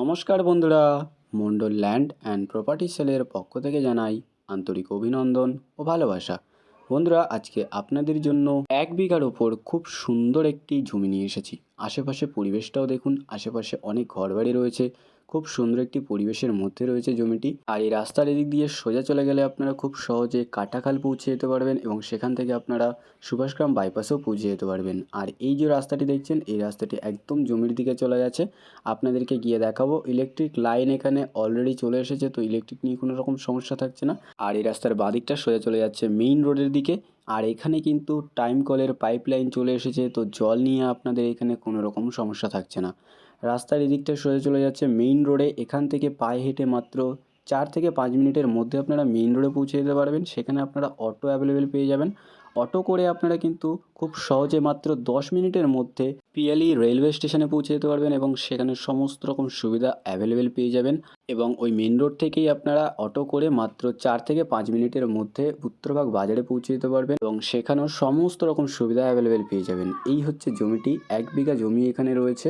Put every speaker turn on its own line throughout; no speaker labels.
নমস্কার বন্ধুরা, Mondal land and property সেলের পক্ষ থেকে জানাই আন্তরিক অভিনন্দন ও ভালোবাসা। বন্ধুরা, আজকে আপনাদের জন্য 1 বিঘার ওপর খুব সুন্দর একটি জমি নিয়ে এসেছি। আশেপাশে পরিবেশটাও দেখুন, আশেপাশে অনেক ঘরবাড়ি রয়েছে, খুব সুন্দর একটি পরিবেশের মধ্যে রয়েছে জমিটি। আর এই রাস্তার এদিক দিয়ে সোজা চলে গেলে আপনারা খুব সহজে কাটাখাল পৌঁছে যেতে পারবেন এবং সেখান থেকে আপনারা সুভাষগ্রাম বাইপাসেও পৌঁছে যেতে পারবেন। আর এই যে রাস্তাটি দেখছেন, এই রাস্তাটি একদম জমির দিকে চলে গেছে। আপনাদেরকে গিয়ে দেখাবো। ইলেকট্রিক লাইন এখানে অলরেডি চলে এসেছে, তো ইলেকট্রিক নিয়ে কোনো রকম সমস্যা থাকছে না। আর এই রাস্তার বাঁদিকটা সোজা চলে যাচ্ছে মেইন রোডের দিকে। আর এখানে কিন্তু টাইম কলের পাইপ লাইন চলে এসেছে, তো জল নিয়ে আপনাদের এখানে কোনো রকম সমস্যা থাকছে না। রাস্তার এদিকটা সোজা চলে যাচ্ছে মেইন রোডে। এখান থেকে পায়ে হেঁটে মাত্র 4 থেকে 5 মিনিটের মধ্যে আপনারা মেইন রোডে পৌঁছে যেতে পারবেন। সেখানে আপনারা অটো অ্যাভেলেবেল পেয়ে যাবেন। অটো করে আপনারা কিন্তু খুব সহজে মাত্র 10 মিনিটের মধ্যে পিয়ালি রেলওয়ে স্টেশনে পৌঁছে যেতে পারবেন এবং সেখানে সমস্ত রকম সুবিধা অ্যাভেলেবেল পেয়ে যাবেন। এবং ওই মেন রোড থেকেই আপনারা অটো করে মাত্র 4 থেকে 5 মিনিটের মধ্যে উত্তরভাগ বাজারে পৌঁছে যেতে পারবেন এবং সেখানেও সমস্ত রকম সুবিধা অ্যাভেলেবেল পেয়ে যাবেন। এই হচ্ছে জমিটি, 1 বিঘা জমি এখানে রয়েছে।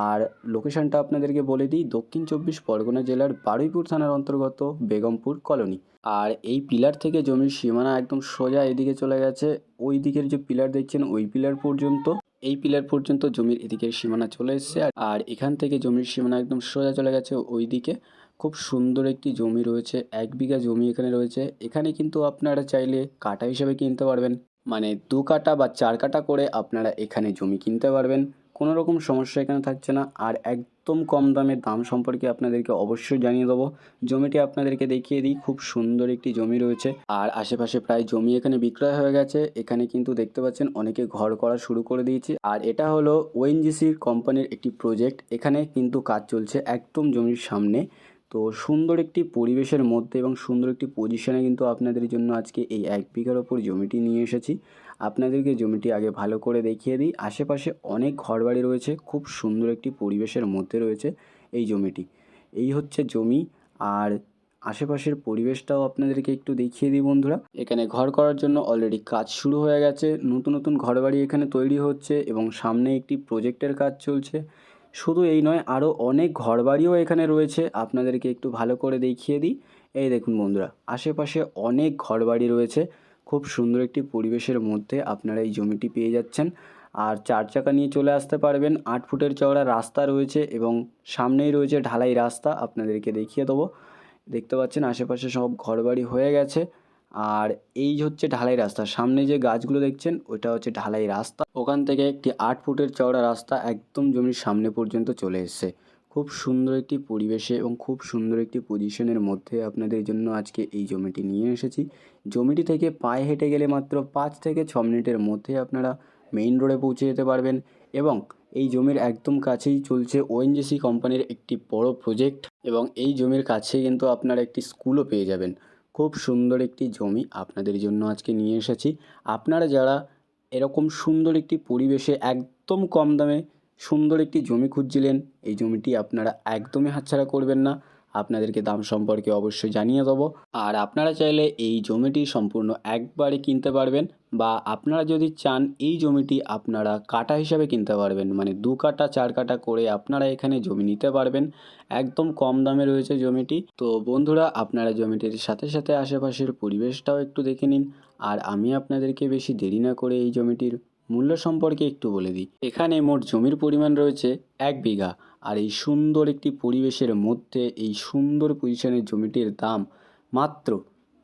আর লোকেশানটা আপনাদেরকে বলে দিই, দক্ষিণ চব্বিশ পরগনা জেলার বারুইপুর থানার অন্তর্গত বেগমপুর কলোনি। আর এই পিলার থেকে জমির সীমানা একদম সোজা এদিকে চলে গেছে। ওই দিকের যে পিলার দেখছেন, ওই পিলার পর্যন্ত, এই পিলার পর্যন্ত জমির এদিকের সীমানা চলে এসছে। আর এখান থেকে জমির সীমানা একদম সোজা চলে গেছে ওই দিকে। খুব সুন্দর একটি জমি রয়েছে, 1 বিঘা জমি এখানে রয়েছে। এখানে কিন্তু আপনারা চাইলে কাটা হিসাবে কিনতে পারবেন, মানে 2 কাটা বা 4 কাটা করে আপনারা এখানে জমি কিনতে পারবেন। কোনো রকম সমস্যা এখানে থাকছে না। আর একদম কম দামের দাম সম্পর্কে আপনাদেরকে অবশ্যই জানিয়ে দেবো। জমিটি আপনাদেরকে দেখিয়ে দিই, খুব সুন্দর একটি জমি রয়েছে। আর আশেপাশে প্রায় জমি এখানে বিক্রয় হয়ে গেছে। এখানে কিন্তু দেখতে পাচ্ছেন অনেকে ঘর করা শুরু করে দিয়েছে। আর এটা হলো ওএনজিসি কোম্পানির একটি প্রজেক্ট। এখানে কিন্তু কাজ চলছে একদম জমির সামনে। তো সুন্দর একটি পরিবেশের মধ্যে এবং সুন্দর একটি পজিশনে কিন্তু আপনাদের জন্য আজকে এই 1 বিঘার ওপর জমিটি নিয়ে এসেছি। আপনাদেরকে জমিটি আগে ভালো করে দেখিয়ে দিই। আশেপাশে অনেক ঘরবাড়ি রয়েছে, খুব সুন্দর একটি পরিবেশের মধ্যে রয়েছে এই জমিটি। এই হচ্ছে জমি। আর আশেপাশের পরিবেশটাও আপনাদেরকে একটু দেখিয়ে দিই বন্ধুরা। এখানে ঘর করার জন্য অলরেডি কাজ শুরু হয়ে গেছে। নতুন নতুন ঘরবাড়ি এখানে তৈরি হচ্ছে এবং সামনে একটি প্রজেক্টের কাজ চলছে। শুধু এই নয়, আরও অনেক ঘরবাড়িও এখানে রয়েছে, আপনাদেরকে একটু ভালো করে দেখিয়ে দিই। এই দেখুন বন্ধুরা, আশেপাশে অনেক ঘরবাড়ি রয়েছে। খুব সুন্দর একটি পরিবেশের মধ্যে আপনারা এই জমিটি পেয়ে যাচ্ছেন। আর 4 চাকা নিয়ে চলে আসতে পারবেন। 8 ফুটের চওড়া রাস্তা রয়েছে এবং সামনেই রয়েছে ঢালাই রাস্তা, আপনাদেরকে দেখিয়ে দেবো। দেখতে পাচ্ছেন আশেপাশে সব ঘরবাড়ি হয়ে গেছে। আর এই হচ্ছে ঢালাই রাস্তা, সামনে যে গাছগুলো দেখছেন ওইটা হচ্ছে ঢালাই রাস্তা। ওখান থেকে একটি 8 ফুটের চওড়া রাস্তা একদম জমির সামনে পর্যন্ত চলে এসছে। খুব সুন্দর একটি পরিবেশে এবং খুব সুন্দর একটি পজিশনের মধ্যে আপনাদের জন্য আজকে এই জমিটি নিয়ে এসেছি। জমিটি থেকে পায়ে হেঁটে গেলে মাত্র 5 থেকে 6 মিনিটের মধ্যে আপনারা মেইন রোডে পৌঁছে যেতে পারবেন। এবং এই জমির একদম কাছেই চলছে ওএনজিসি কোম্পানির একটি বড় প্রজেক্ট এবং এই জমির কাছেই কিন্তু আপনারা একটি স্কুলও পেয়ে যাবেন। খুব সুন্দর একটি জমি আপনাদের জন্য আজকে নিয়ে এসেছি। আপনারা যারা এরকম সুন্দর একটি পরিবেশে একদম কম দামে সুন্দর একটি জমি খুঁজছিলেন, এই জমিটি আপনারা একদমই হাতছাড়া করবেন না। আপনাদেরকে দাম সম্পর্কে অবশ্যই জানিয়ে দেবো। আর আপনারা চাইলে এই জমিটি সম্পূর্ণ একবারে কিনতে পারবেন, বা আপনারা যদি চান এই জমিটি আপনারা কাটা হিসাবে কিনতে পারবেন, মানে 2 কাটা 4 কাটা করে আপনারা এখানে জমি নিতে পারবেন। একদম কম দামে রয়েছে জমিটি। তো বন্ধুরা, আপনারা জমিটির সাথে সাথে আশেপাশের পরিবেশটাও একটু দেখে নিন। আর আমি আপনাদেরকে বেশি দেরি না করে এই জমিটির মূল্য সম্পর্কে একটু বলে দিই। এখানে মোট জমির পরিমাণ রয়েছে 1 বিঘা। আর এই সুন্দর একটি পরিবেশের মধ্যে এই সুন্দর পজিশনের জমিটির দাম মাত্র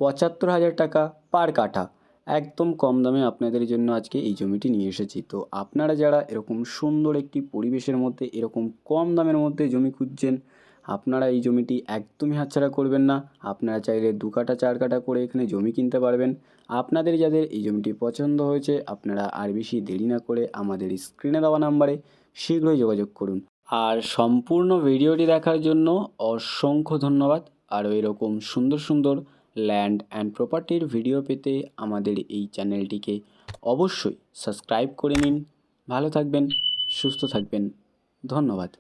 75,000 টাকা পার কাঠা। একদম কম দামে আপনাদের জন্য আজকে এই জমিটি নিয়ে এসেছি। তো আপনারা যারা এরকম সুন্দর একটি পরিবেশের মধ্যে এরকম কম দামের মধ্যে জমি খুঁজছেন, আপনারা এই জমিটি একদমই হাতছাড়া করবেন না। আপনারা চাইলে 2 কাটা 4 কাটা করে এখানে জমি কিনতে পারবেন। আপনাদের যাদের এই জমিটি পছন্দ হয়েছে, আপনারা আর বেশি দেরি না করে আমাদের স্ক্রিনে দেওয়া নাম্বারে শীঘ্রই যোগাযোগ করুন। আর সম্পূর্ণ ভিডিওটি দেখার জন্য অসংখ্য ধন্যবাদ। আরও এরকম সুন্দর সুন্দর ল্যান্ড অ্যান্ড প্রপার্টির ভিডিও পেতে আমাদের এই চ্যানেলটিকে অবশ্যই সাবস্ক্রাইব করে নিন। ভালো থাকবেন, সুস্থ থাকবেন। ধন্যবাদ।